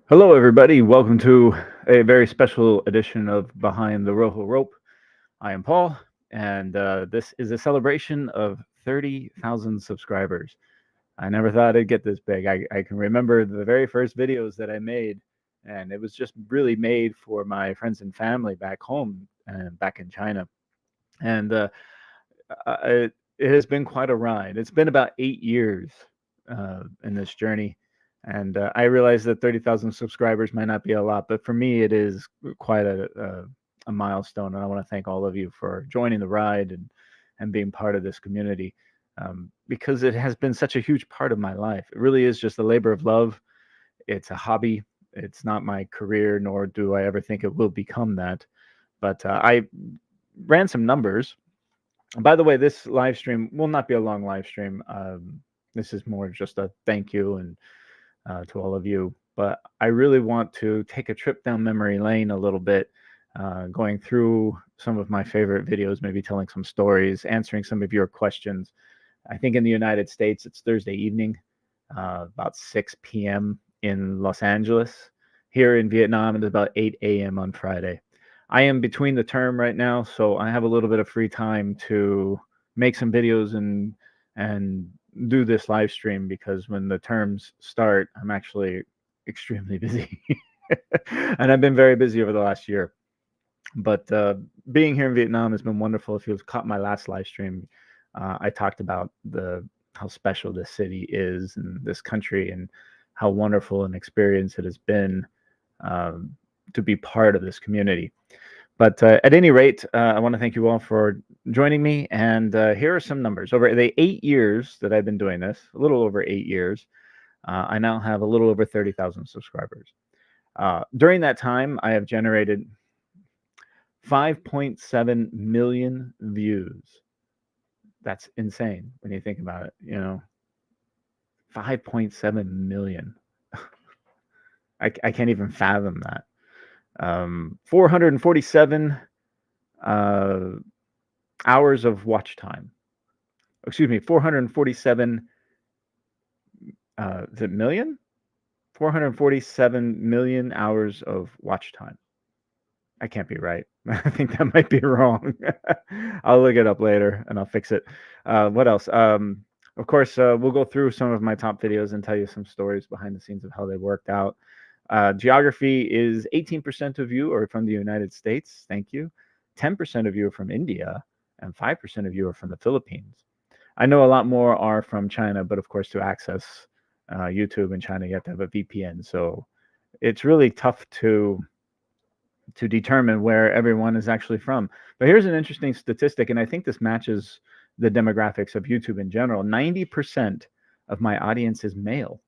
Hello, everybody. Welcome to a very special edition of Behind the Rojo Rope. I am Paul, and this is a celebration of 30,000 subscribers. I never thought I'd get this big. I can remember the very first videos that I made, and it was just really made for my friends and family back home and back in China. And it has been quite a ride. It's been about 8 years in this journey. And I realize that 30,000 subscribers might not be a lot, but for me, it is quite a milestone. And I want to thank all of you for joining the ride and being part of this community because it has been such a huge part of my life. It really is just a labor of love. It's a hobby. It's not my career, nor do I ever think it will become that. But I ran some numbers. By the way, this live stream will not be a long live stream. This is more just a thank you and to all of you. But I really want to take a trip down memory lane a little bit, going through some of my favorite videos, maybe telling some stories, answering some of your questions. I think in the United States, it's Thursday evening, about 6 p.m. in Los Angeles. Here in Vietnam, it's about 8 a.m. on Friday. I am between the term right now, so I have a little bit of free time to make some videos and do this live stream because when the terms start, I'm actually extremely busy. And I've been very busy over the last year. But being here in Vietnam has been wonderful. If you've caught my last live stream, I talked about the how special this city is and this country and how wonderful an experience it has been um, to be part of this community. But at any rate, I want to thank you all for joining me. And here are some numbers. Over the 8 years that I've been doing this, a little over 8 years, I now have a little over 30,000 subscribers. During that time, I have generated 5.7 million views. That's insane when you think about it. 5.7 million. I can't even fathom that. 447 uh, hours of watch time. Excuse me, 447. Is it million? 447 million hours of watch time. I can't be right. I think that might be wrong. I'll look it up later and I'll fix it. What else? Of course, we'll go through some of my top videos and tell you some stories behind the scenes of how they worked out. Geography is 18% of you are from the United States. Thank you. 10% of you are from India, and 5% of you are from the Philippines. I know a lot more are from China, but of course, to access YouTube in China, you have to have a VPN. So it's really tough to determine where everyone is actually from. But here's an interesting statistic, and I think this matches the demographics of YouTube in general. 90% of my audience is male.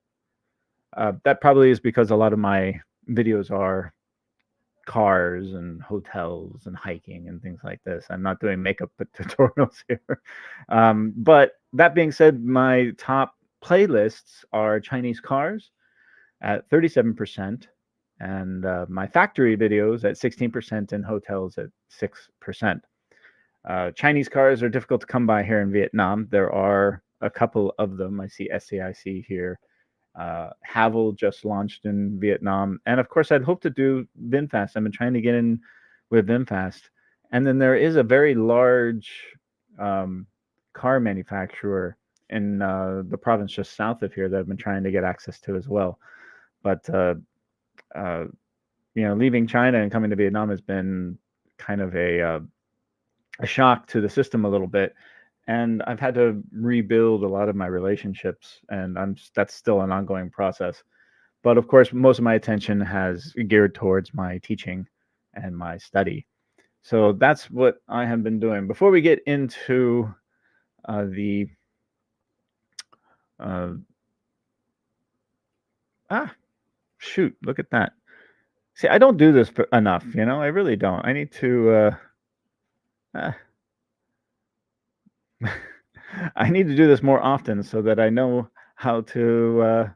That probably is because a lot of my videos are cars and hotels and hiking and things like this. I'm not doing makeup tutorials here. But that being said, my top playlists are Chinese cars at 37%, and my factory videos at 16%, and hotels at 6%. Chinese cars are difficult to come by here in Vietnam. There are a couple of them. I see SAIC here. Havel just launched in Vietnam. And of course, I'd hope to do VinFast. I've been trying to get in with VinFast. And then there is a very large car manufacturer in the province just south of here that I've been trying to get access to as well. But uh, leaving China and coming to Vietnam has been kind of a shock to the system a little bit, and I've had to rebuild a lot of my relationships, and that's still an ongoing process. But of course, most of my attention has geared towards my teaching and my study. So that's what I have been doing. Before we get into the uh, shoot, look at that. See, I don't do this enough, I really don't. I need to I need to do this more often so that I know how to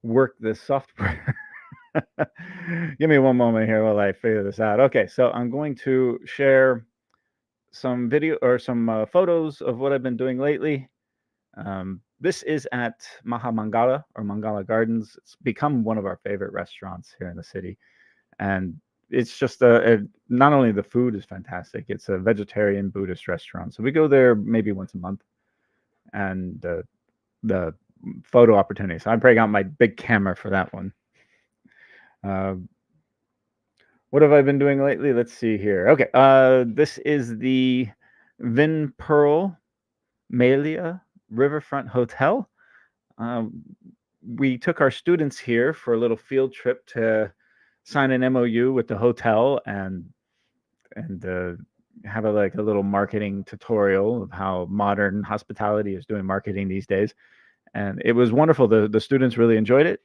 work this software. Give me one moment here while I figure this out. Okay, so I'm going to share some video or some photos of what I've been doing lately. This is at Mahamangala or Mangala Gardens. It's become one of our favorite restaurants here in the city, and it's just not only the food is fantastic. It's a vegetarian Buddhist restaurant, so we go there maybe once a month, and the photo opportunity. So I break out my big camera for that one. Uh, what have I been doing lately? Let's see here. Okay, this is the Vin Pearl Malia Riverfront Hotel. Um, we took our students here for a little field trip to sign an MOU with the hotel and have a little marketing tutorial of how modern hospitality is doing marketing these days. And it was wonderful. The students really enjoyed it.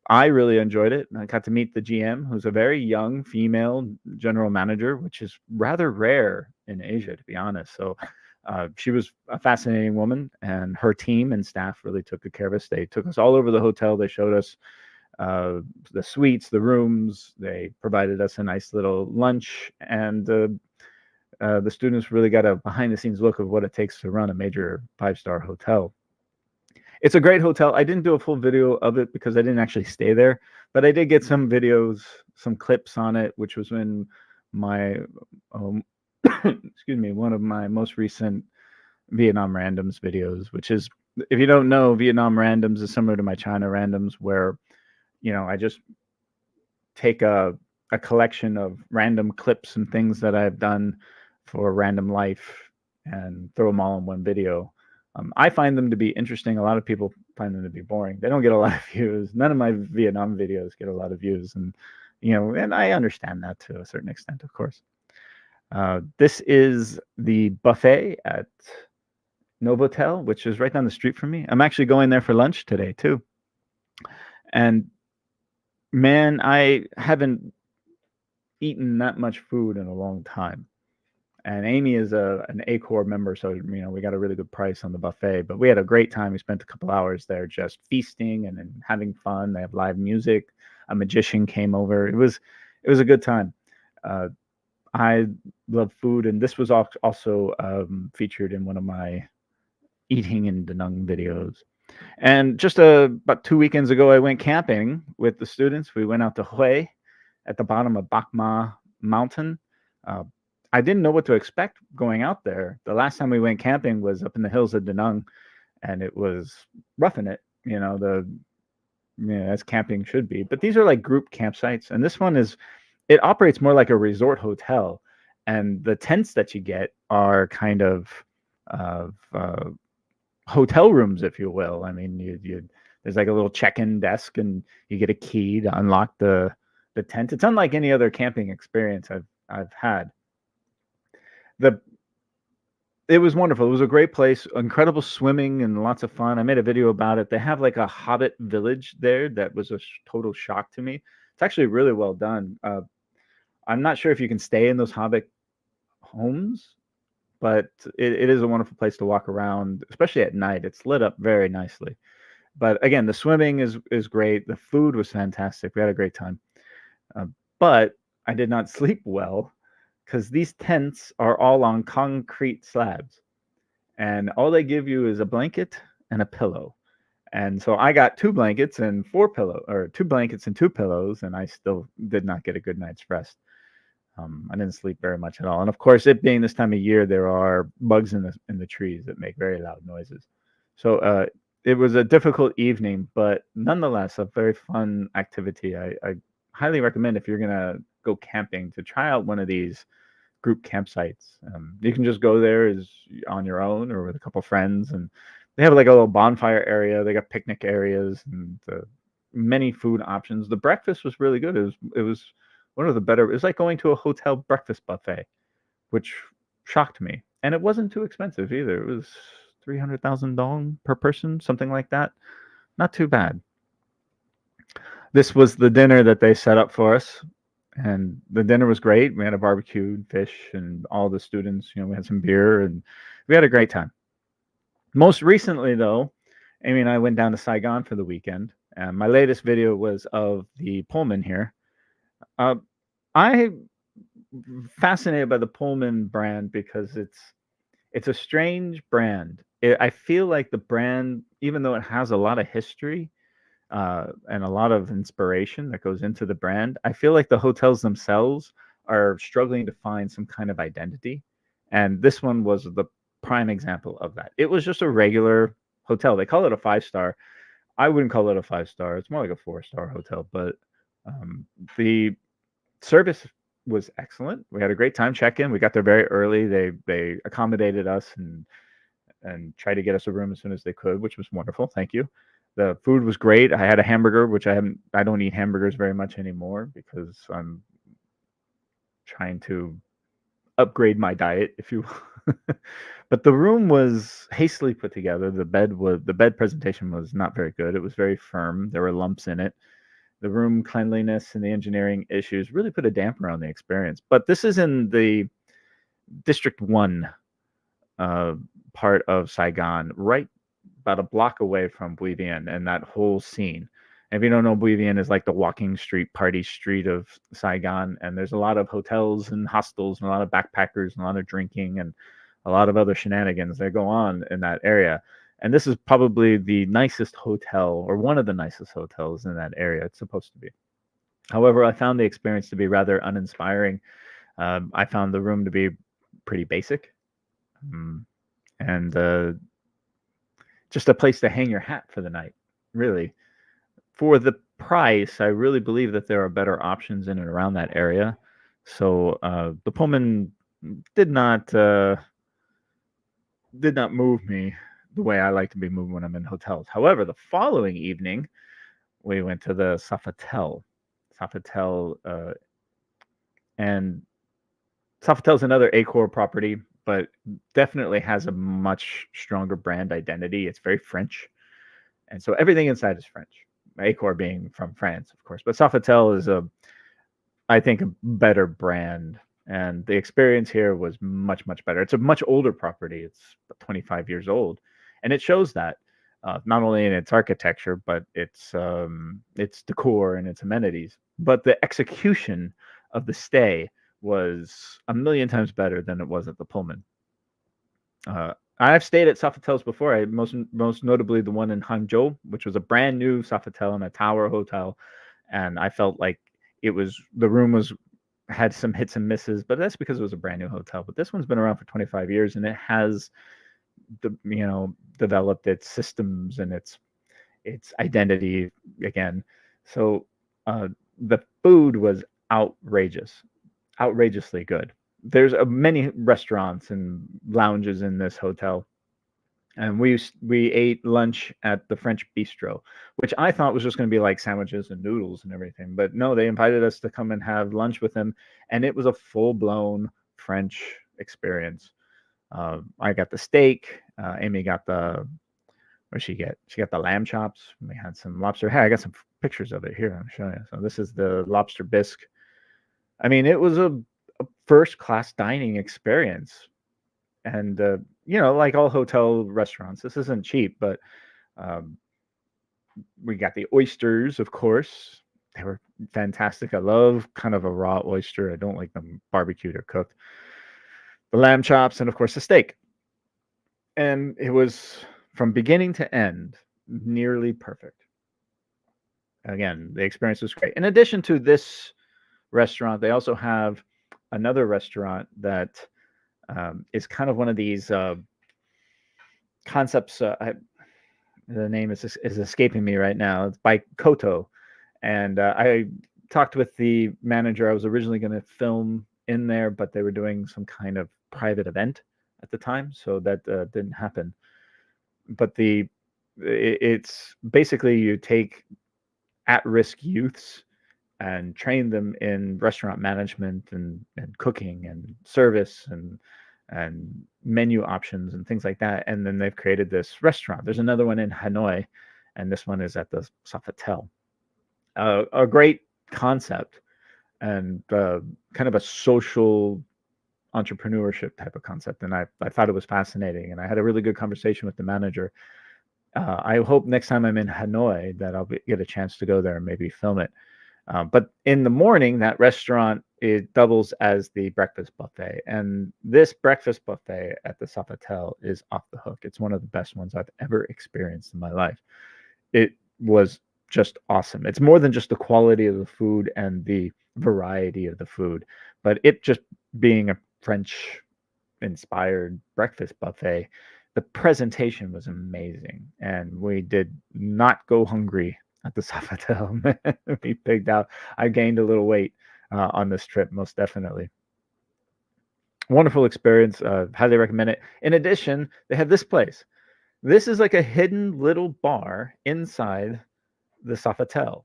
I really enjoyed it. I got to meet the GM, who's a very young female general manager, which is rather rare in Asia, to be honest. So she was a fascinating woman, and her team and staff really took good care of us. They took us all over the hotel. They showed us the suites, the rooms. They provided us a nice little lunch, and the students really got a behind-the-scenes look of what it takes to run a major five-star hotel. It's a great hotel. I didn't do a full video of it because I didn't actually stay there, but I did get some videos, some clips on it, which was in my, excuse me, one of my most recent Vietnam Randoms videos, which is, if you don't know, Vietnam Randoms is similar to my China Randoms, where, I just take a collection of random clips and things that I've done for Random Life and throw them all in one video. I find them to be interesting. A lot of people find them to be boring. They don't get a lot of views. None of my Vietnam videos get a lot of views, and and I understand that to a certain extent, of course. This is the buffet at Novotel, which is right down the street from me. I'm actually going there for lunch today too. And man, I haven't eaten that much food in a long time. And Amy is an Acor member, so we got a really good price on the buffet. But we had a great time. We spent a couple hours there just feasting and having fun. They have live music. A magician came over. It was a good time. I love food, and this was also featured in one of my eating in Da Nang videos. And just about 2 weekends ago, I went camping with the students. We went out to Hue at the bottom of Bac Ma Mountain. I didn't know what to expect going out there. The last time we went camping was up in the hills of Da Nang, and it was roughing it, as camping should be. But these are like group campsites, and this one it operates more like a resort hotel, and the tents that you get are kind of hotel rooms, if you will. I mean, there's like a little check-in desk, and you get a key to unlock the tent. It's unlike any other camping experience I've had. It was wonderful. It was a great place, incredible swimming and lots of fun. I made a video about it. They have like a Hobbit village there that was a total shock to me. It's actually really well done. I'm not sure if you can stay in those Hobbit homes, but it is a wonderful place to walk around, especially at night. It's lit up very nicely. But again, the swimming is great. The food was fantastic. We had a great time. But I did not sleep well because these tents are all on concrete slabs, and all they give you is a blanket and a pillow. And so I got 2 blankets and 2 blankets and 2 pillows, and I still did not get a good night's rest. I didn't sleep very much at all. And of course, it being this time of year, there are bugs in the trees that make very loud noises. So it was a difficult evening, but nonetheless, a very fun activity. I highly recommend, if you're gonna go camping, to try out one of these group campsites. You can just go there as on your own or with a couple friends, and they have like a little bonfire area. They got picnic areas and many food options. The breakfast was really good. It was one of the better. It was like going to a hotel breakfast buffet, which shocked me. And it wasn't too expensive either. It was 300,000 dong per person, something like that. Not too bad. This was the dinner that they set up for us, and the dinner was great. We had a barbecued fish, and all the students, we had some beer, and we had a great time. Most recently, though, Amy and I went down to Saigon for the weekend, and my latest video was of the Pullman here. I'm fascinated by the Pullman brand because It's a strange brand. I feel like the brand, even though it has a lot of history and a lot of inspiration that goes into the brand, I feel like the hotels themselves are struggling to find some kind of identity. And this one was the prime example of that. It was just a regular hotel. They call it a 5 star. I wouldn't call it a 5 star. It's more like a 4 star hotel, but um, the service was excellent. We had a great time check-in. We got there very early. They accommodated us and tried to get us a room as soon as they could, which was wonderful. Thank you. The food was great. I had a hamburger, which I don't eat hamburgers very much anymore because I'm trying to upgrade my diet, if you will. But the room was hastily put together. The bed presentation was not very good. It was very firm. There were lumps in it. The room cleanliness and the engineering issues really put a damper on the experience. But this is in the District 1 uh, part of Saigon, right about a block away from Bui Vien and that whole scene. And if you don't know, Bui Vien is like the walking street, party street of Saigon. And there's a lot of hotels and hostels and a lot of backpackers and a lot of drinking and a lot of other shenanigans that go on in that area. And this is probably the nicest hotel or one of the nicest hotels in that area. It's supposed to be. However, I found the experience to be rather uninspiring. I found the room to be pretty basic. And just a place to hang your hat for the night, really. For the price, I really believe that there are better options in and around that area. So the Pullman did not move me the way I like to be moved when I'm in hotels. However, the following evening, we went to the Sofitel. And Sofitel's another Accor property, but definitely has a much stronger brand identity. It's very French. And so everything inside is French. Accor being from France, of course. But Sofitel is I think, a better brand. And the experience here was much, much better. It's a much older property. It's 25 years old. And it shows that not only in its architecture, but its decor and its amenities. But the execution of the stay was a million times better than it was at the Pullman. I've stayed at Sofitels before. Most notably the one in Hangzhou, which was a brand new Sofitel and a tower hotel, and I felt like the room had some hits and misses, but that's because it was a brand new hotel. But this one's been around for 25 years, and it has developed its systems and its identity again. So the food was outrageously good. There's many restaurants and lounges in this hotel, and we ate lunch at the French Bistro, which I thought was just going to be like sandwiches and noodles and everything. But no, they invited us to come and have lunch with them, and it was a full-blown French experience. I got the steak. Amy got what did she get? She got the lamb chops. We had some lobster. Hey, I got some pictures of it here. I'll show you. So this is the lobster bisque. I mean, it was a first-class dining experience. And like all hotel restaurants, this isn't cheap, but we got the oysters, of course. They were fantastic. I love kind of a raw oyster. I don't like them barbecued or cooked. The lamb chops, and of course the steak. And it was from beginning to end nearly perfect. Again, the experience was great. In addition to this restaurant, they also have another restaurant that is kind of one of these concepts. The name is escaping me right now. It's by Koto, and I talked with the manager. I was originally going to film in there, but they were doing some kind of private event at the time, so that didn't happen. But it's basically you take at-risk youths and train them in restaurant management and cooking and service and menu options and things like that. And then they've created this restaurant. There's another one in Hanoi, and this one is at the Sofitel. A great concept and kind of a social entrepreneurship type of concept. And I thought it was fascinating. And I had a really good conversation with the manager. I hope next time I'm in Hanoi that I'll get a chance to go there and maybe film it. But in the morning, that restaurant it doubles as the breakfast buffet. And this breakfast buffet at the Sofitel is off the hook. It's one of the best ones I've ever experienced in my life. It was just awesome. It's more than just the quality of the food and the variety of the food, but it just being a French inspired breakfast buffet, the presentation was amazing. And we did not go hungry at the Sofitel. We pigged out. I gained a little weight on this trip, most definitely. Wonderful experience. Highly recommend it. In addition, they have this place. This is like a hidden little bar inside the Sofitel,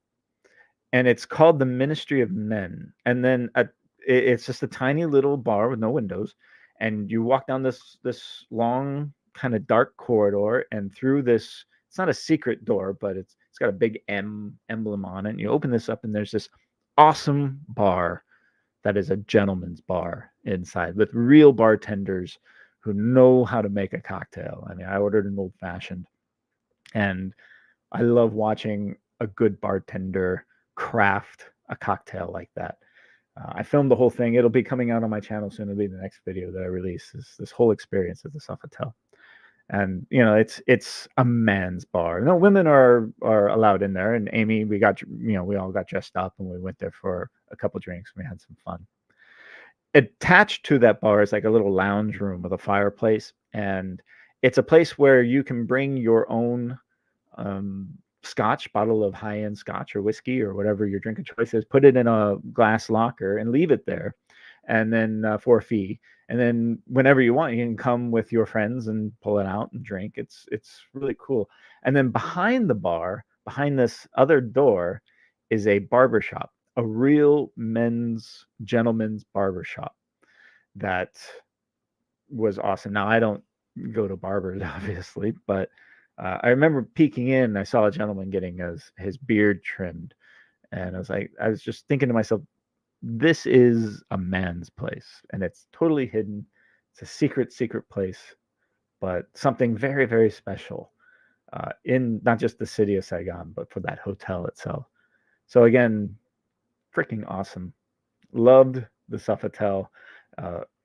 and it's called the Ministry of Men. And then it's just a tiny little bar with no windows, and you walk down this long kind of dark corridor, and through this. It's not a secret door, but it's got a big M emblem on it. And you open this up, and there's this awesome bar that is a gentleman's bar inside with real bartenders who know how to make a cocktail. I mean, I ordered an old fashioned, and I love watching a good bartender craft a cocktail like that. I filmed the whole thing. It'll be coming out on my channel soon. It'll be the next video that I release. This whole experience at the Sofitel, and it's a man's bar. No women are allowed in there. And Amy, we all got dressed up and we went there for a couple drinks. We had some fun. Attached to that bar is like a little lounge room with a fireplace, and it's a place where you can bring your own scotch, bottle of high-end scotch or whiskey or whatever your drink of choice is, put it in a glass locker and leave it there, and then for a fee. And then whenever you want, you can come with your friends and pull it out and drink. It's really cool. And then behind the bar, behind this other door, is a barber shop, a real gentleman's barber shop that was awesome. Now, I don't go to barbers, obviously, but I remember peeking in. I saw a gentleman getting his beard trimmed, and I was just thinking to myself, this is a man's place, and it's totally hidden. It's a secret place, but something very, very special in not just the city of Saigon, but for that hotel itself. So again, freaking awesome. Loved the Sofitel.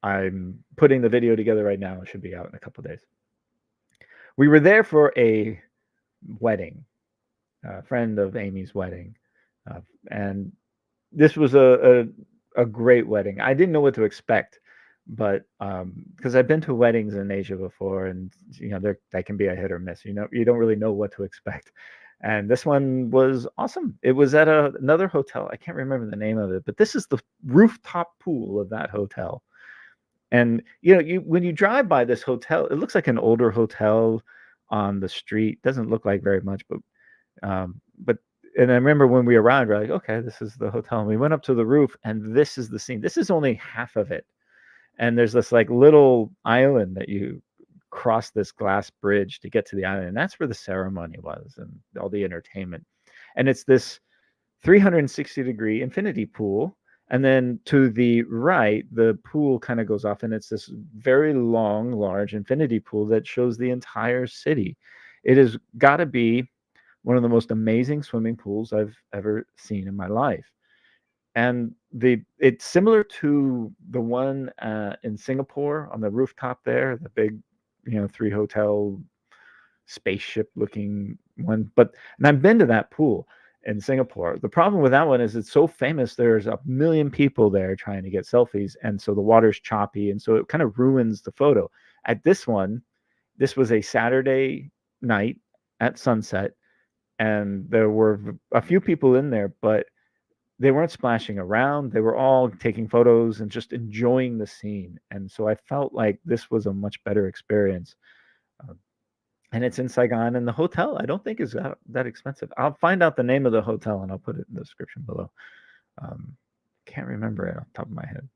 I'm putting the video together right now. It should be out in a couple days. We were there for a wedding, a friend of Amy's wedding, and this was a great wedding. I didn't know what to expect, but because I've been to weddings in Asia before, and that can be a hit or miss. You don't really know what to expect. And this one was awesome. It was at another hotel. I can't remember the name of it, but this is the rooftop pool of that hotel. And when you drive by this hotel, it looks like an older hotel on the street. Doesn't look like very much, but and I remember when we arrived, we're like, okay, this is the hotel. And we went up to the roof, and this is the scene. This is only half of it. And there's this like little island that you cross this glass bridge to get to the island. And that's where the ceremony was and all the entertainment. And it's this 360-degree infinity pool. And then to the right, the pool kind of goes off, and it's this very long, large infinity pool that shows the entire city. It has got to be one of the most amazing swimming pools I've ever seen in my life. And it's similar to the one in Singapore on the rooftop there, the big, 3-hotel spaceship-looking one. And I've been to that pool in Singapore. The problem with that one is it's so famous. There's a million people there trying to get selfies, and so the water's choppy, and so it kind of ruins the photo. At this one, this was a Saturday night at sunset, and there were a few people in there, but they weren't splashing around. They were all taking photos and just enjoying the scene. And so I felt like this was a much better experience. And it's in Saigon, and the hotel I don't think is that expensive. I'll find out the name of the hotel and I'll put it in the description below. Can't remember it off the top of my head.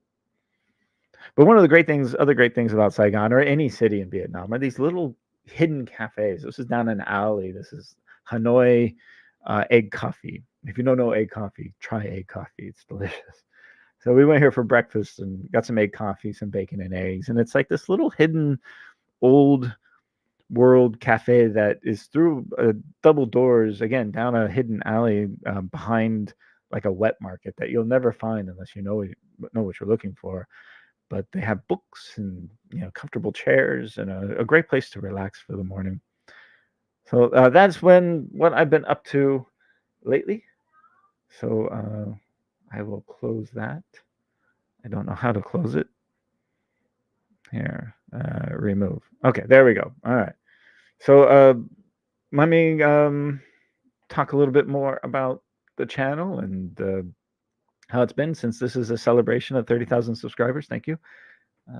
But one of the other great things about Saigon or any city in Vietnam are these little hidden cafes. This is down an alley. This is Hanoi egg coffee. If you don't know egg coffee, try egg coffee. It's delicious. So we went here for breakfast and got some egg coffee, some bacon and eggs. And it's like this little hidden old world cafe that is through double doors, again, down a hidden alley behind like a wet market that you'll never find unless you know what you're looking for. But they have books and comfortable chairs and a great place to relax for the morning. So that's what I've been up to lately. So I will close that. I don't know how to close it. Here, remove. Okay, there we go. All right. So let me talk a little bit more about the channel and how it's been since this is a celebration of 30,000 subscribers. Thank you.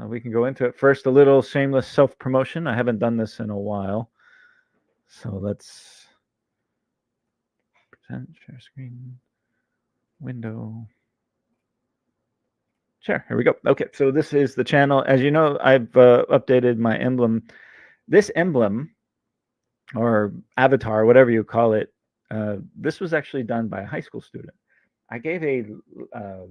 We can go into it. First, a little shameless self-promotion. I haven't done this in a while. So let's present, share screen, window. Sure, here we go. Okay, so this is the channel. As you know, I've updated my emblem. This emblem, or avatar, whatever you call it, this was actually done by a high school student. I gave a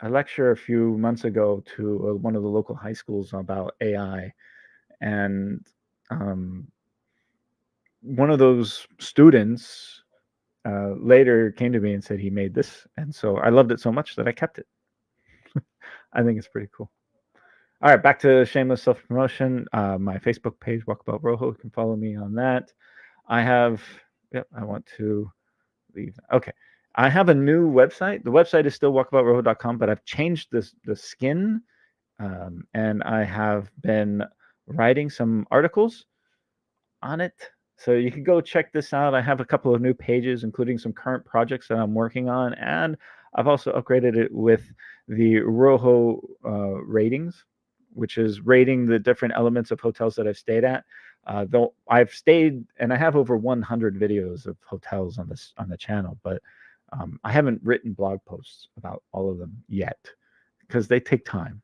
lecture a few months ago to one of the local high schools about AI, and one of those students later came to me and said he made this, and so I loved it so much that I kept it. I think it's pretty cool. All right, back to shameless self-promotion. My Facebook page, Walkabout Rojo, you can follow me on that. I have, yep, I want to leave. Okay, I have a new website. The website is still walkaboutrojo.com, but I've changed the skin, and I have been writing some articles on it. So you can go check this out. I have a couple of new pages, including some current projects that I'm working on, and I've also upgraded it with the Rojo ratings, which is rating the different elements of hotels that I've stayed at. Though I've stayed, and I have over 100 videos of hotels on the channel, but I haven't written blog posts about all of them yet because they take time.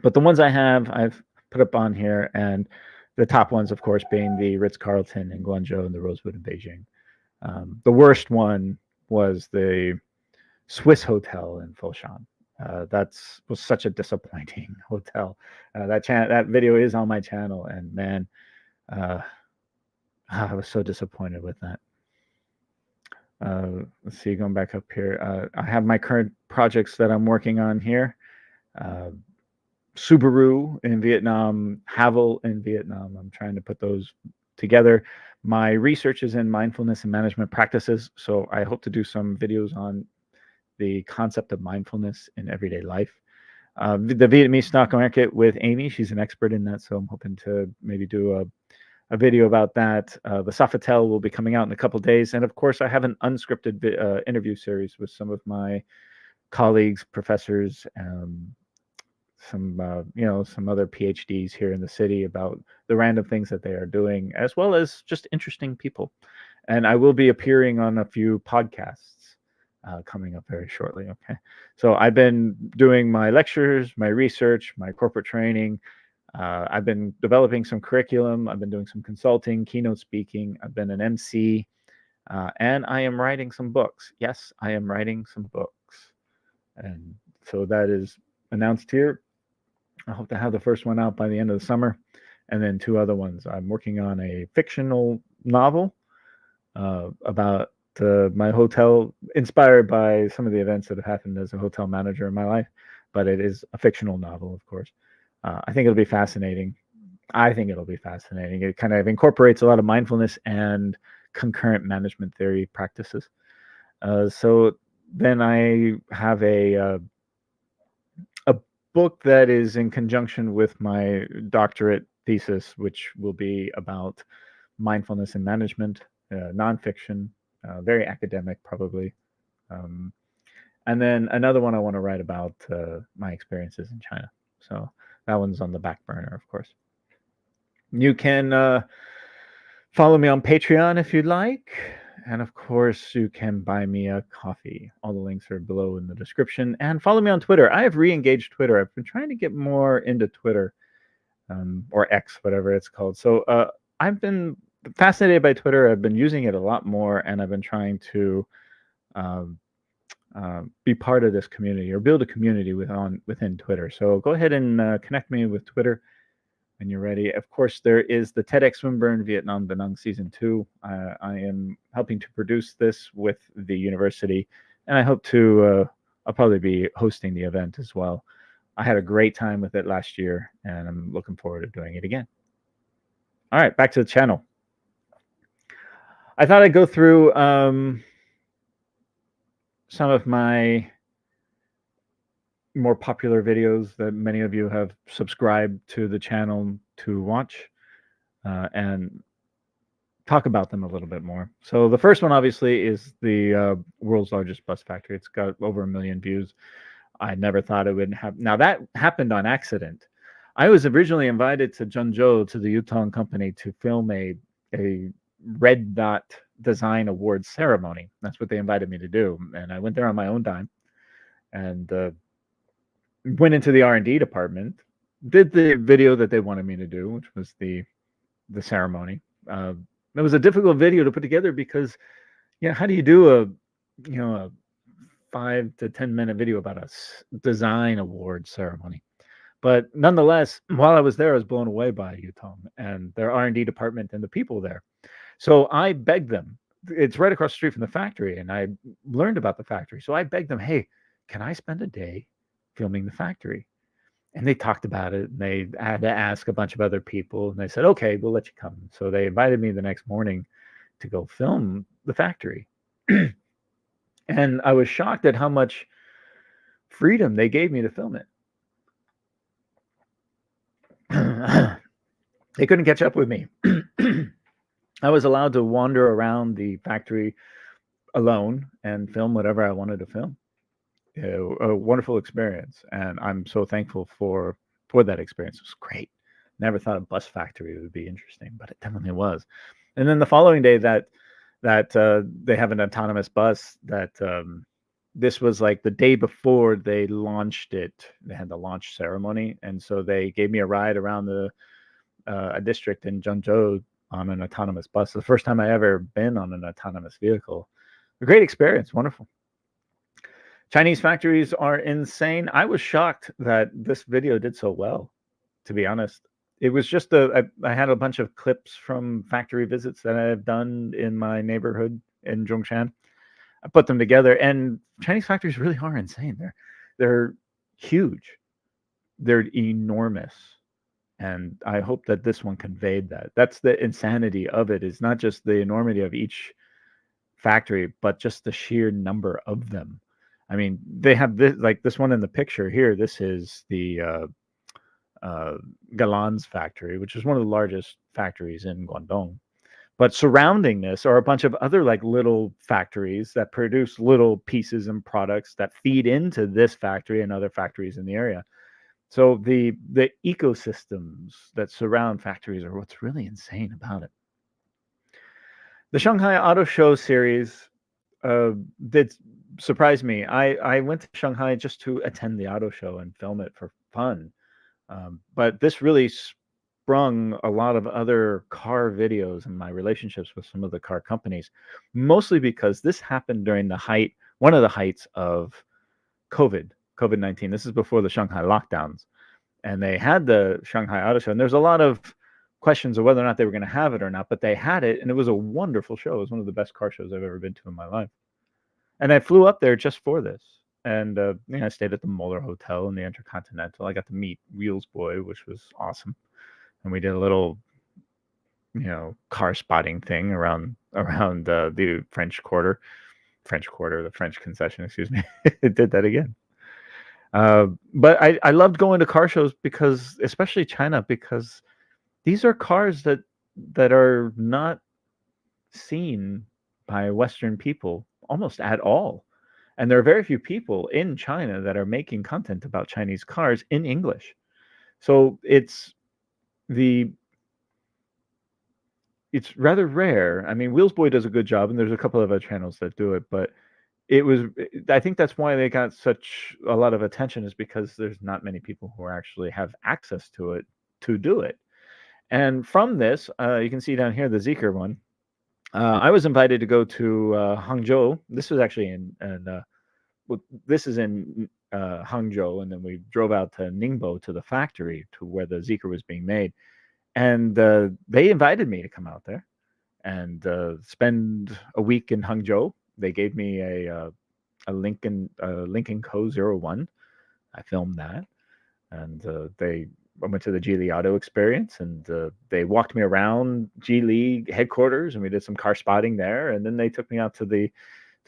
But the ones I have, I've put up on here, and the top ones, of course, being the Ritz-Carlton in Guangzhou and the Rosewood in Beijing. The worst one was the Swiss hotel in Foshan. That was such a disappointing hotel. That video is on my channel, and man, I was so disappointed with that. Let's see, going back up here. I have my current projects that I'm working on here. Subaru in Vietnam, Havel in Vietnam. I'm trying to put those together. My research is in mindfulness and management practices, so I hope to do some videos on the concept of mindfulness in everyday life. The Vietnamese stock market with Amy, she's an expert in that, so I'm hoping to maybe do a video about that. The Sofitel will be coming out in a couple days, and of course, I have an unscripted interview series with some of my colleagues, professors, some other PhDs here in the city about the random things that they are doing, as well as just interesting people. And I will be appearing on a few podcasts coming up very shortly. Okay, so I've been doing my lectures, my research, my corporate training. I've been developing some curriculum. I've been doing some consulting, keynote speaking. I've been an MC, and I am writing some books. Yes, I am writing some books, and so that is announced here. I hope to have the first one out by the end of the summer, and then 2 other ones. I'm working on a fictional novel about my hotel, inspired by some of the events that have happened as a hotel manager in my life, but it is a fictional novel, of course. I think it'll be fascinating. It kind of incorporates a lot of mindfulness and concurrent management theory practices. So then I have a book that is in conjunction with my doctorate thesis, which will be about mindfulness and management, nonfiction, very academic probably. And then another one I want to write about my experiences in China. So that one's on the back burner, of course. You can follow me on Patreon if you'd like. And of course, you can buy me a coffee. All the links are below in the description. And follow me on Twitter. I have re-engaged Twitter. I've been trying to get more into Twitter, or X, whatever it's called. So I've been fascinated by Twitter. I've been using it a lot more, and I've been trying to be part of this community or build a community within Twitter. So go ahead and connect me with Twitter when you're ready. Of course, there is the TEDx Swinburne Vietnam Da Nang Season 2. I am helping to produce this with the university and I hope to. I'll probably be hosting the event as well. I had a great time with it last year, and I'm looking forward to doing it again. All right, back to the channel. I thought I'd go through some of my more popular videos that many of you have subscribed to the channel to watch, and talk about them a little bit more. So the first one, obviously, is the world's largest bus factory. It's got over 1 million views. I never thought it would happen. Now, that happened on accident. I was originally invited to Zhengzhou to the Yutong company to film a red dot design awards ceremony. That's what they invited me to do, and I went there on my own dime, and went into the R&D department, did the video that they wanted me to do, which was the ceremony. It was a difficult video to put together because, how do you do a 5 to 10 minute video about a design award ceremony? But nonetheless, while I was there, I was blown away by Yutong and their R&D department and the people there. So I begged them. It's right across the street from the factory, and I learned about the factory. So I begged them, hey, can I spend a day filming the factory? And they talked about it, and they had to ask a bunch of other people, and they said, okay, we'll let you come. So they invited me the next morning to go film the factory. And I was shocked at how much freedom they gave me to film it. They couldn't catch up with me. I was allowed to wander around the factory alone and film whatever I wanted to film. A wonderful experience, and I'm so thankful for that experience. It was great. Never thought a bus factory would be interesting, but it definitely was. And then the following day, that they have an autonomous bus that this was like the day before they launched it. They had the launch ceremony, and so they gave me a ride around a district in Zhengzhou on an autonomous bus. The first time I ever been on an autonomous vehicle. A great experience, wonderful. Chinese factories are insane. I was shocked that this video did so well, to be honest. It was just I had a bunch of clips from factory visits that I've done in my neighborhood in Zhongshan. I put them together, and Chinese factories really are insane. They're huge. They're enormous. And I hope that this one conveyed that. That's the insanity of it, is not just the enormity of each factory, but just the sheer number of them. I mean, they have this, like this one in the picture here. This is the Galan's factory, which is one of the largest factories in Guangdong. But surrounding this are a bunch of other like little factories that produce little pieces and products that feed into this factory and other factories in the area. So the ecosystems that surround factories are what's really insane about it. The Shanghai Auto Show series did surprise me. I went to Shanghai just to attend the auto show and film it for fun. But this really sprung a lot of other car videos and my relationships with some of the car companies, mostly because this happened during one of the heights of COVID-19. This is before the Shanghai lockdowns. And they had the Shanghai Auto Show. And there's a lot of questions of whether or not they were going to have it or not, but they had it, and it was a wonderful show. It was one of the best car shows I've ever been to in my life. And I flew up there just for this. And I stayed at the Moeller Hotel in the Intercontinental. I got to meet Wheels Boy, which was awesome. And we did a little, car spotting thing around the French Quarter, the French concession, excuse me. It did that again. But I loved going to car shows because, especially China, because these are cars that are not seen by Western people almost at all. And there are very few people in China that are making content about Chinese cars in English. So it's rather rare. I mean, Wheels Boy does a good job, and there's a couple of other channels that do it, but I think that's why they got such a lot of attention, is because there's not many people who actually have access to it to do it. And from this, you can see down here the Zeekr one. I was invited to go to Hangzhou. This was actually this is in Hangzhou, and then we drove out to Ningbo to the factory to where the Zeekr was being made. And they invited me to come out there and spend a week in Hangzhou. They gave me a a Lincoln Co. 01. I filmed that, and I went to the Geely Auto Experience, and they walked me around Geely headquarters, and we did some car spotting there, and then they took me out to the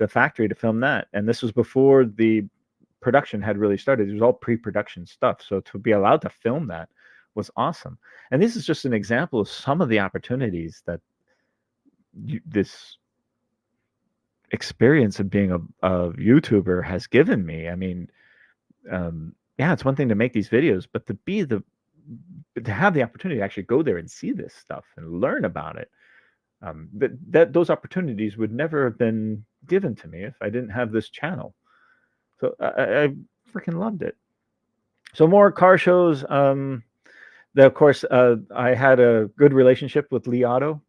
factory to film that. And this was before the production had really started. It was all pre-production stuff, so to be allowed to film that was awesome. And this is just an example of some of the opportunities that this experience of being a YouTuber has given me. I mean, yeah, it's one thing to make these videos, but to have the opportunity to actually go there and see this stuff and learn about it, those opportunities would never have been given to me if I didn't have this channel. So I freaking loved it. So more car shows. Of course, I had a good relationship with Li Auto.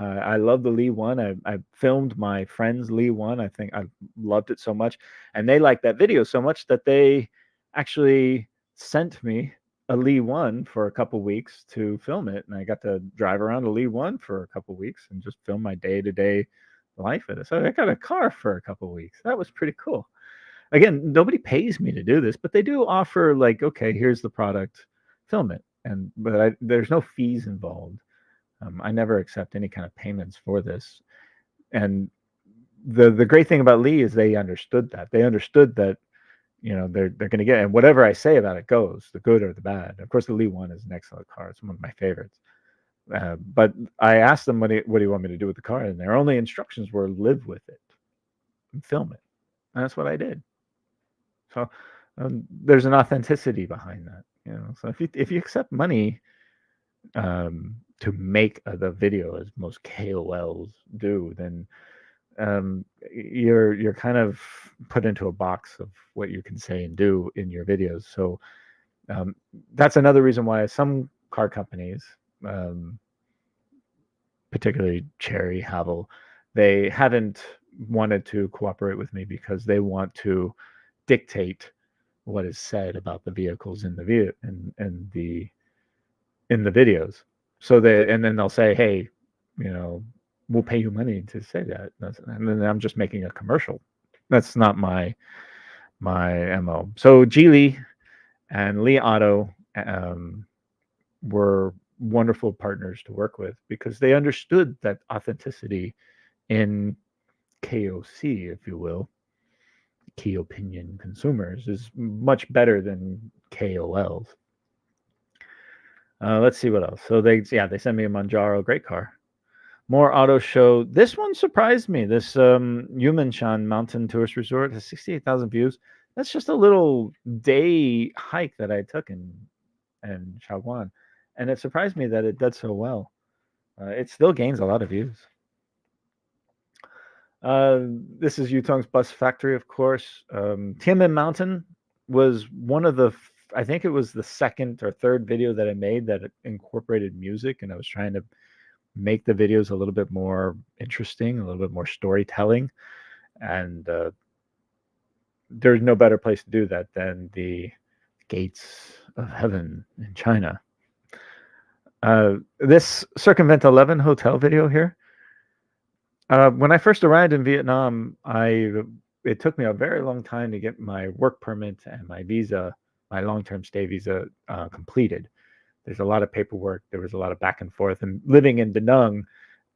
I love the Li One. I filmed my friend's Li One. I think I loved it so much, and they liked that video so much that they actually sent me a Li One for a couple weeks to film it, and I got to drive around a Li One for a couple weeks and just film my day-to-day life in it. So I got a car for a couple weeks. That was pretty cool. Again, nobody pays me to do this, but they do offer, like, okay, here's the product, film it, but there's no fees involved. I never accept any kind of payments for this. And the great thing about Lee is they understood that. They understood that, they're going to get, and whatever I say about it goes, the good or the bad. Of course, the Lee One is an excellent car. It's one of my favorites. But I asked them, what do you want me to do with the car? And their only instructions were live with it and film it. And that's what I did. So there's an authenticity behind that. So if you accept money to make the video, as most KOLs do, then you're kind of put into a box of what you can say and do in your videos. So that's another reason why some car companies, particularly Chery, Havel, they haven't wanted to cooperate with me because they want to dictate what is said about the vehicles in the videos. So and then they'll say, hey, we'll pay you money to say that. And then I'm just making a commercial. That's not my MO. So Geely and Li Auto were wonderful partners to work with because they understood that authenticity in KOC, if you will, key opinion consumers, is much better than KOLs. Let's see what else. So they sent me a Manjaro, great car. More auto show. This one surprised me. This Yumanshan Mountain Tourist Resort has 68,000 views. That's just a little day hike that I took in Shaoguan, and it surprised me that it did so well. It still gains a lot of views. This is Yutong's Bus Factory, of course. Tianmen Mountain was one of the, I think it was the second or third video that I made that incorporated music, and I was trying to make the videos a little bit more interesting, a little bit more storytelling. And there's no better place to do that than the gates of heaven in China. This Circumvent 11 hotel video here, when I first arrived in Vietnam, it took me a very long time to get my work permit and my visa, my long-term stay visa, completed. There's a lot of paperwork. There was a lot of back and forth. And living in Da Nang,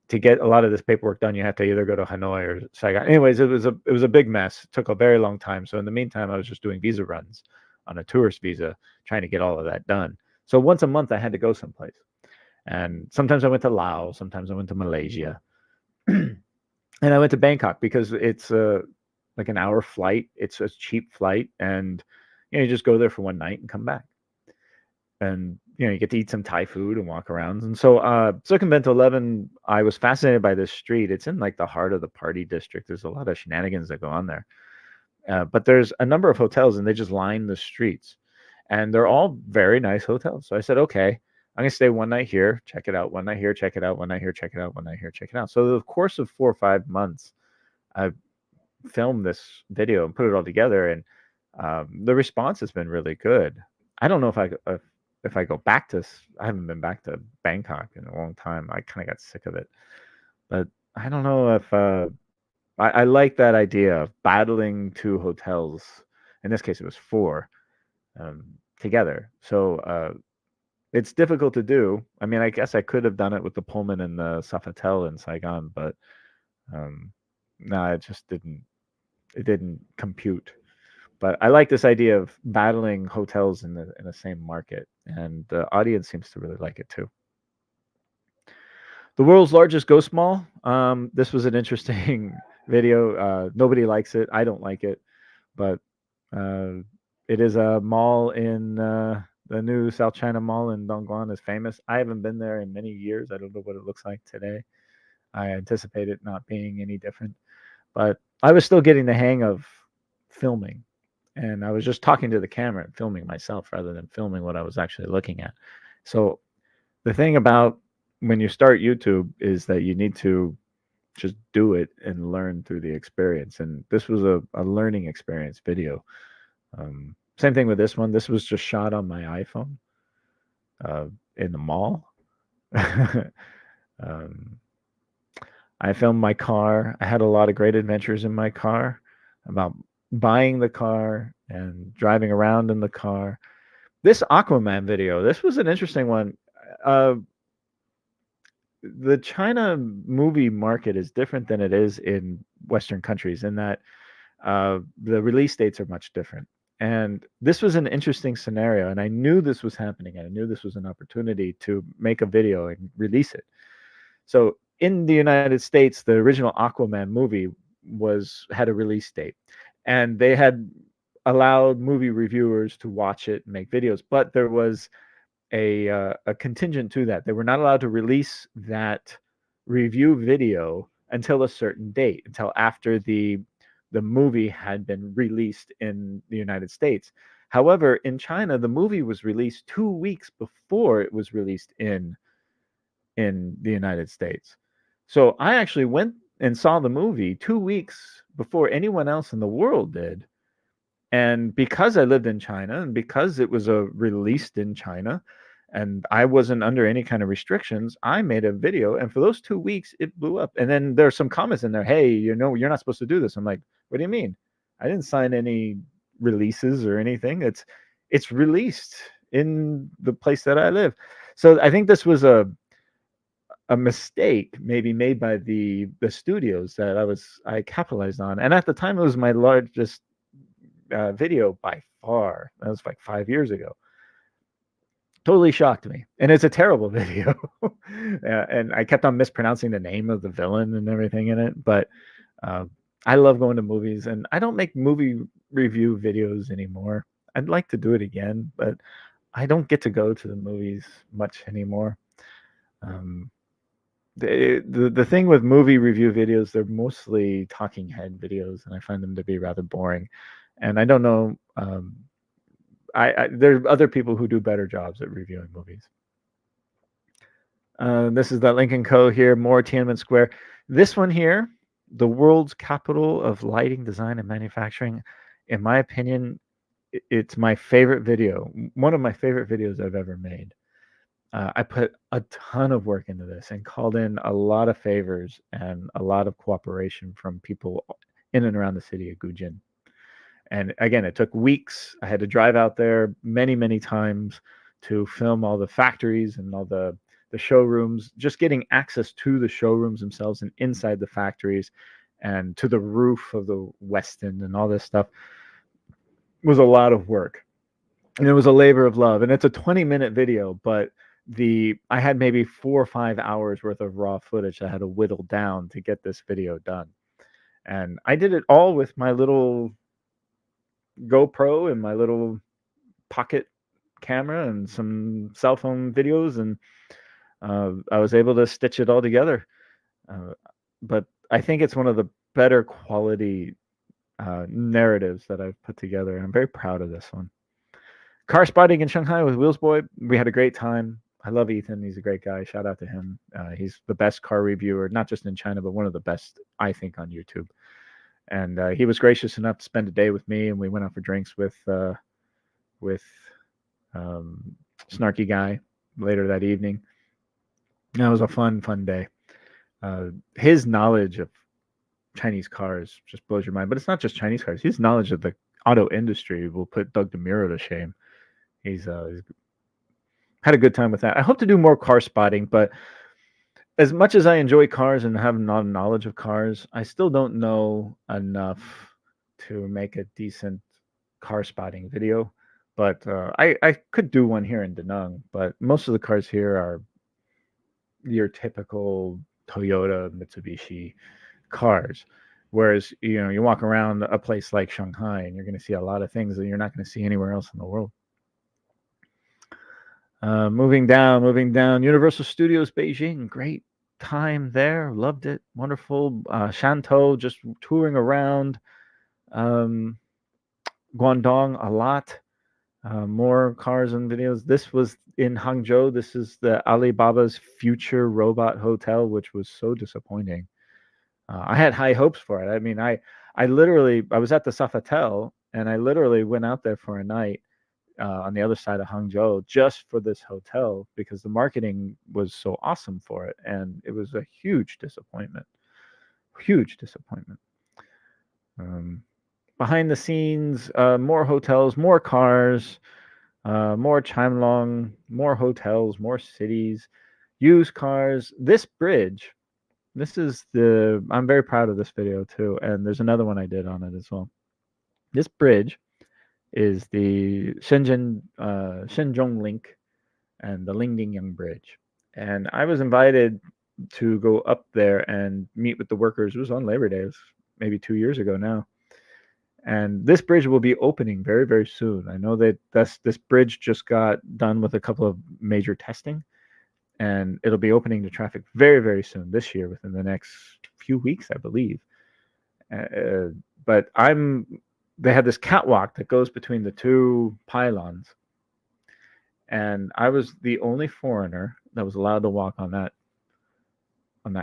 to get a lot of this paperwork done, you have to either go to Hanoi or Saigon. Anyways, it was a big mess. It took a very long time. So in the meantime, I was just doing visa runs on a tourist visa, trying to get all of that done. So once a month, I had to go someplace. And sometimes I went to Laos. Sometimes I went to Malaysia. And I went to Bangkok because it's like an hour flight. It's a cheap flight. And you just go there for one night and come back. And you get to eat some Thai food and walk around. And so Circumvent 11, I was fascinated by this street. It's in like the heart of the party district. There's a lot of shenanigans that go on there. But there's a number of hotels, and they just line the streets. And they're all very nice hotels. So I said, okay, I'm going to stay one night here, check it out, one night here, check it out, one night here, check it out, one night here, check it out. So the course of 4 or 5 months, I filmed this video and put it all together. And the response has been really good. I don't know if I go back to, I haven't been back to Bangkok in a long time. I kind of got sick of it, but I don't know if I like that idea of battling two hotels. In this case, it was four um, together. So it's difficult to do. I mean, I guess I could have done it with the Pullman and the Sofitel in Saigon, but um, no, it just didn't. It didn't compute. But I like this idea of battling hotels in the same market, and the audience seems to really like it too. The world's largest ghost mall. This was an interesting video. Nobody likes it. I don't like it, but uh, it is a mall in the new South China Mall in Dongguan is famous. I haven't been there in many years. I don't know what it looks like today. I anticipate it not being any different, but I was still getting the hang of filming, and I was just talking to the camera and filming myself rather than filming what I was actually looking at. So the thing about when you start YouTube is that you need to just do it and learn through the experience. And this was a learning experience video. Same thing with this one. This was just shot on my iPhone uh, in the mall. um, I filmed my car. I had a lot of great adventures in my car about buying the car and driving around in the car. This Aquaman video, this was an interesting one. Uh, the China movie market is different than it is in Western countries in that the release dates are much different. And this was an interesting scenario, and I knew this was happening. And I knew this was an opportunity to make a video and release it. So in the United States, the original Aquaman movie was had a release date, and they had allowed movie reviewers to watch it and make videos, but there was a contingent to that. They were not allowed to release that review video until a certain date, until after the movie had been released in the United States. However, in China, the movie was released 2 weeks before it was released in the United States. So I actually went and saw the movie 2 weeks before anyone else in the world did. And because I lived in China and because it was released in China and I wasn't under any kind of restrictions, I made a video. And for those 2 weeks, it blew up. And then there's some comments in there. Hey, you're not supposed to do this. I'm like, what do you mean? I didn't sign any releases or anything. It's released in the place that I live. So I think this was a mistake maybe made by the studios that I capitalized on. And at the time, it was my largest video by far. That was like 5 years ago. Totally shocked me, and it's a terrible video. And I kept on mispronouncing the name of the villain and everything in it. But uh, I love going to movies, and I don't make movie review videos anymore. I'd like to do it again, but I don't get to go to the movies much anymore. Um, the thing with movie review videos, they're mostly talking head videos, and I find them to be rather boring. And I don't know. There are other people who do better jobs at reviewing movies. This is the Lincoln Co. here, more Tiananmen Square. This one here, the world's capital of lighting, design, and manufacturing. In my opinion, it's my favorite video. One of my favorite videos I've ever made. I put a ton of work into this and called in a lot of favors and a lot of cooperation from people in and around the city of Gujin. And again, it took weeks. I had to drive out there many, many times to film all the factories and all the showrooms, just getting access to the showrooms themselves and inside the factories and to the roof of the Westin and all this stuff was a lot of work. And it was a labor of love. And it's a 20-minute video, but I had maybe 4 or 5 hours worth of raw footage I had to whittle down to get this video done. And I did it all with my little GoPro and my little pocket camera and some cell phone videos, and I was able to stitch it all together. But I think it's one of the better quality narratives that I've put together, and I'm very proud of this one. Car spotting in Shanghai with Wheels Boy. We had a great time. I love Ethan. He's a great guy. Shout out to him. He's the best car reviewer, not just in China, but one of the best, I think, on YouTube. And he was gracious enough to spend a day with me, and we went out for drinks with Snarky Guy later that evening. And it was a fun day. His knowledge of Chinese cars just blows your mind. But it's not just Chinese cars. His knowledge of the auto industry will put Doug DeMuro to shame. He's had a good time with that. I hope to do more car spotting, but as much as I enjoy cars and have not knowledge of cars, I still don't know enough to make a decent car spotting video. But I could do one here in Da Nang, but most of the cars here are your typical Toyota, Mitsubishi cars. Whereas, you walk around a place like Shanghai and you're going to see a lot of things that you're not going to see anywhere else in the world. Moving down. Universal Studios Beijing, great time there. Loved it. Wonderful. Shantou, just touring around. Guangdong a lot. More cars and videos. This was in Hangzhou. This is the Alibaba's future robot hotel, which was so disappointing. I had high hopes for it. I mean, I was at the Sofitel and I literally went out there for a night on the other side of Hangzhou just for this hotel because the marketing was so awesome for it, and it was a huge disappointment. Huge disappointment. Behind the scenes, more hotels, more cars, more Chimelong, more hotels, more cities, used cars. This bridge, I'm very proud of this video too, and there's another one I did on it as well. This bridge is the Shenzhong Link and the Lingdingyang Bridge. And I was invited to go up there and meet with the workers. It was on Labor Day. It was maybe 2 years ago now. And this bridge will be opening very, very soon. I know that this bridge just got done with a couple of major testing, and it'll be opening to traffic very, very soon this year, within the next few weeks, I believe. But they have this catwalk that goes between the two pylons, and I was the only foreigner that was allowed to walk on that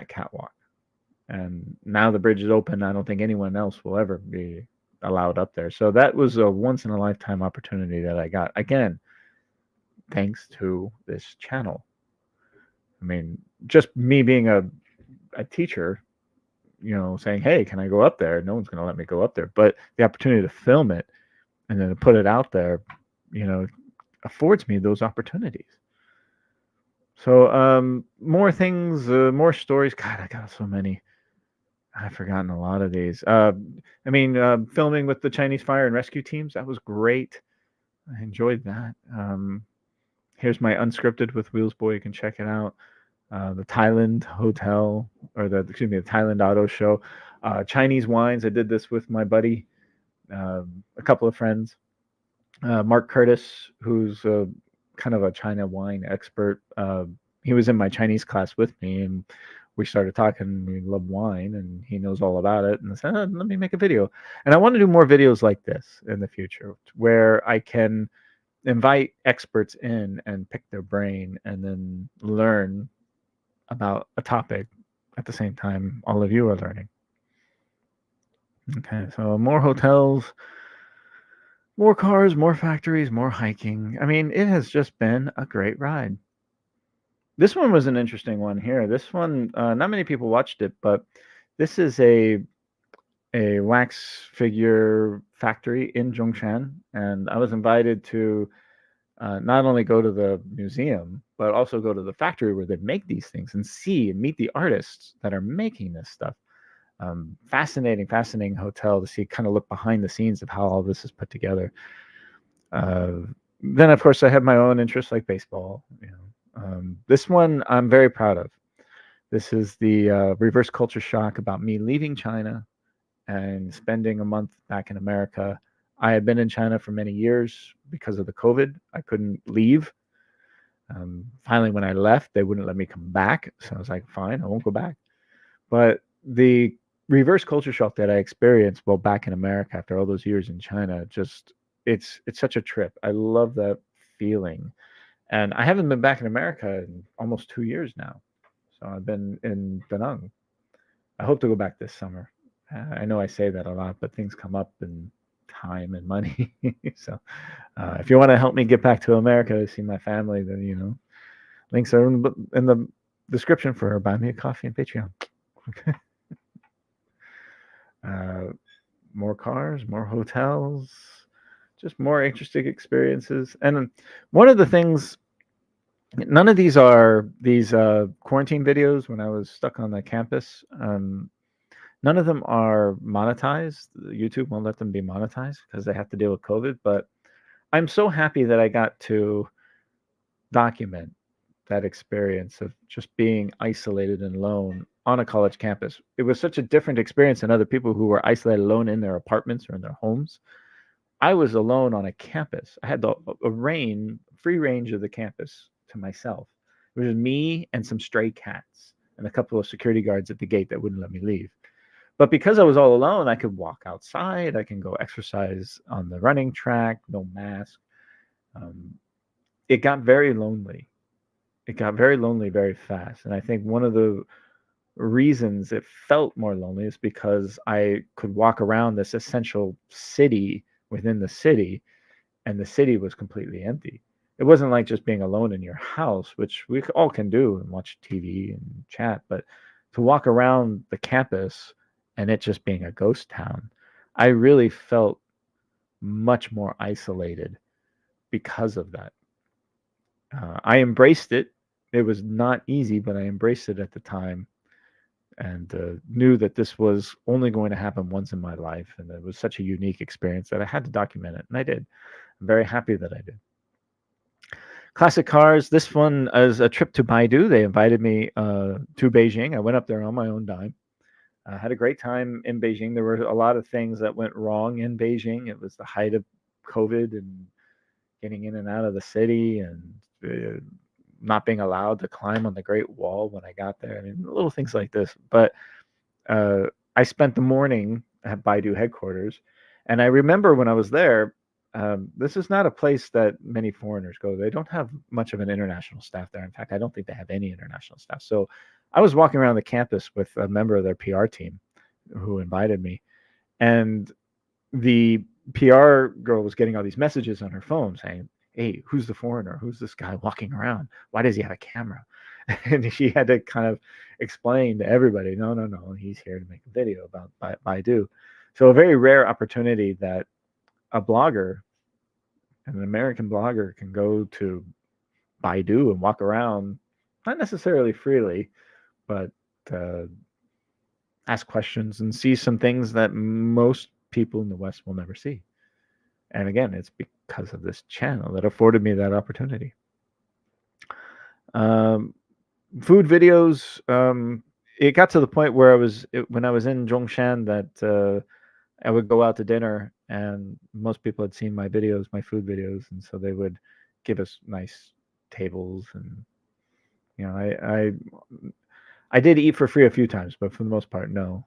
catwalk. And now the bridge is open. I don't think anyone else will ever be allowed up there. So that was a once in a lifetime opportunity that I got, again, thanks to this channel. I mean, just me being a teacher, saying, hey, can I go up there? No one's going to let me go up there. But the opportunity to film it and then to put it out there, affords me those opportunities. So more things, more stories. God, I got so many. I've forgotten a lot of these. Filming with the Chinese fire and rescue teams, that was great. I enjoyed that. Here's my unscripted with Wheels Boy. You can check it out. The Thailand hotel, or the Thailand auto show. Chinese wines. I did this with my buddy, a couple of friends. Mark Curtis, who's kind of a China wine expert. He was in my Chinese class with me, and we started talking. We love wine, and he knows all about it. And I said, let me make a video. And I want to do more videos like this in the future, where I can invite experts in and pick their brain and then learn about a topic at the same time all of you are learning. Okay, so more hotels, more cars, more factories, more hiking. I mean, it has just been a great ride. This one was an interesting one here. This one, not many people watched it, but this is a wax figure factory in Zhongshan, and I was invited to not only go to the museum, but also go to the factory where they make these things and see and meet the artists that are making this stuff. Fascinating hotel to see, kind of look behind the scenes of how all this is put together. Then, of course, I have my own interests like baseball. This one I'm very proud of. This is the reverse culture shock about me leaving China and spending a month back in America. I had been in China for many years because of the COVID. I couldn't leave. Finally, when I left, they wouldn't let me come back. So I was like, fine, I won't go back. But the reverse culture shock that I experienced while back in America after all those years in China, it's such a trip. I love that feeling. And I haven't been back in America in almost 2 years now. So I've been in Da Nang. I hope to go back this summer. I know I say that a lot, but things come up in time and money. So if you want to help me get back to America to see my family, then, links are in the description for Buy Me a Coffee and Patreon. Okay. Uh, more cars, more hotels, just more interesting experiences. And one of the things, none of these are these quarantine videos when I was stuck on the campus. None of them are monetized. YouTube won't let them be monetized because they have to deal with COVID. But I'm so happy that I got to document that experience of just being isolated and alone on a college campus. It was such a different experience than other people who were isolated alone in their apartments or in their homes. I was alone on a campus. I had the free range of the campus to myself. It was me and some stray cats and a couple of security guards at the gate that wouldn't let me leave. But because I was all alone, I could walk outside. I can go exercise on the running track, no mask. Um, it got very lonely. It got very lonely very fast. And I think one of the reasons it felt more lonely is because I could walk around this essential city within the city, and the city was completely empty. It wasn't like just being alone in your house, which we all can do and watch TV and chat, but to walk around the campus and it just being a ghost town, I really felt much more isolated because of that. I embraced it. It was not easy, but I embraced it at the time and knew that this was only going to happen once in my life. And it was such a unique experience that I had to document it. And I did. I'm very happy that I did. Classic cars. This one is a trip to Baidu. They invited me to Beijing. I went up there on my own dime. I had a great time in Beijing. There were a lot of things that went wrong in Beijing. It was the height of COVID and getting in and out of the city and not being allowed to climb on the Great Wall when I got there. I mean, little things like this. But uh, I spent the morning at Baidu headquarters, and I remember when I was there. This is not a place that many foreigners go. They don't have much of an international staff there. In fact, I don't think they have any international staff. So I was walking around the campus with a member of their PR team who invited me, and the PR girl was getting all these messages on her phone saying, "Hey, who's the foreigner? Who's this guy walking around? Why does he have a camera?" And she had to kind of explain to everybody, no, no, no, he's here to make a video about Baidu. So a very rare opportunity that a blogger, an American blogger, can go to Baidu and walk around, not necessarily freely, but uh, ask questions and see some things that most people in the West will never see. And again, it's because of this channel that afforded me that opportunity. Um, Food videos. It got to the point where when I was in Zhongshan that I would go out to dinner, and most people had seen my videos, my food videos, and so they would give us nice tables, and you know, I did eat for free a few times, but for the most part, no.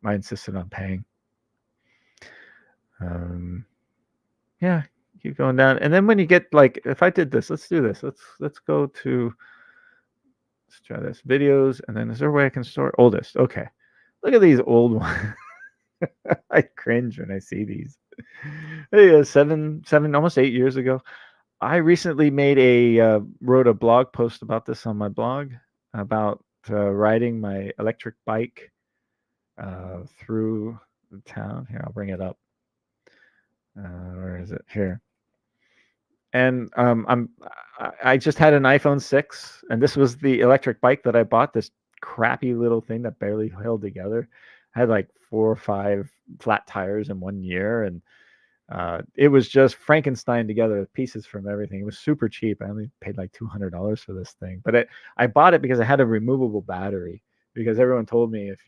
I insisted on paying. Um, yeah, keep going down, and then when you get like, if I did this, let's do this. Let's go to let's try this videos, and then is there a way I can store oldest? Okay, look at these old ones. I cringe when I see these. Hey, 7, almost 8 years ago. I recently wrote a blog post about this on my blog about riding my electric bike through the town. Here, I'll bring it up. Where is it? Here. And I just had an iPhone 6, and this was the electric bike that I bought. This crappy little thing that barely held together. I had like 4 or 5 flat tires in 1 year, and it was just Frankenstein together with pieces from everything. It was super cheap. I only paid like $200 for this thing, but I bought it because I had a removable battery. Because everyone told me if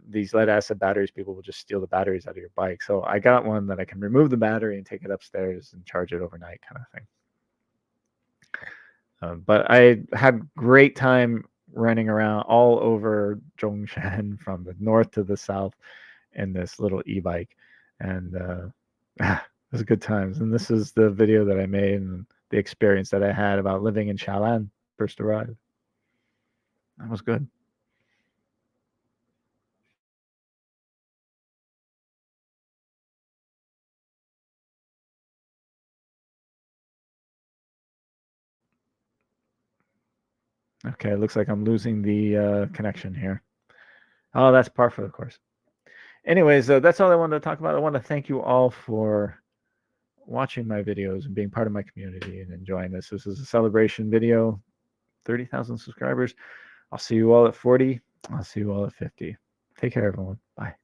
these lead acid batteries, people will just steal the batteries out of your bike. So I got one that I can remove the battery and take it upstairs and charge it overnight, kind of thing. But I had great time running around all over Zhongshan from the north to the south in this little e-bike, and it was good times. And this is the video that I made and the experience that I had about living in Shalan first arrived. That was good. Okay, it looks like I'm losing the connection here. Oh, that's par for the course. Anyways, that's all I wanted to talk about. I want to thank you all for watching my videos and being part of my community and enjoying this. This is a celebration video, 30,000 subscribers. I'll see you all at 40. I'll see you all at 50. Take care, everyone. Bye.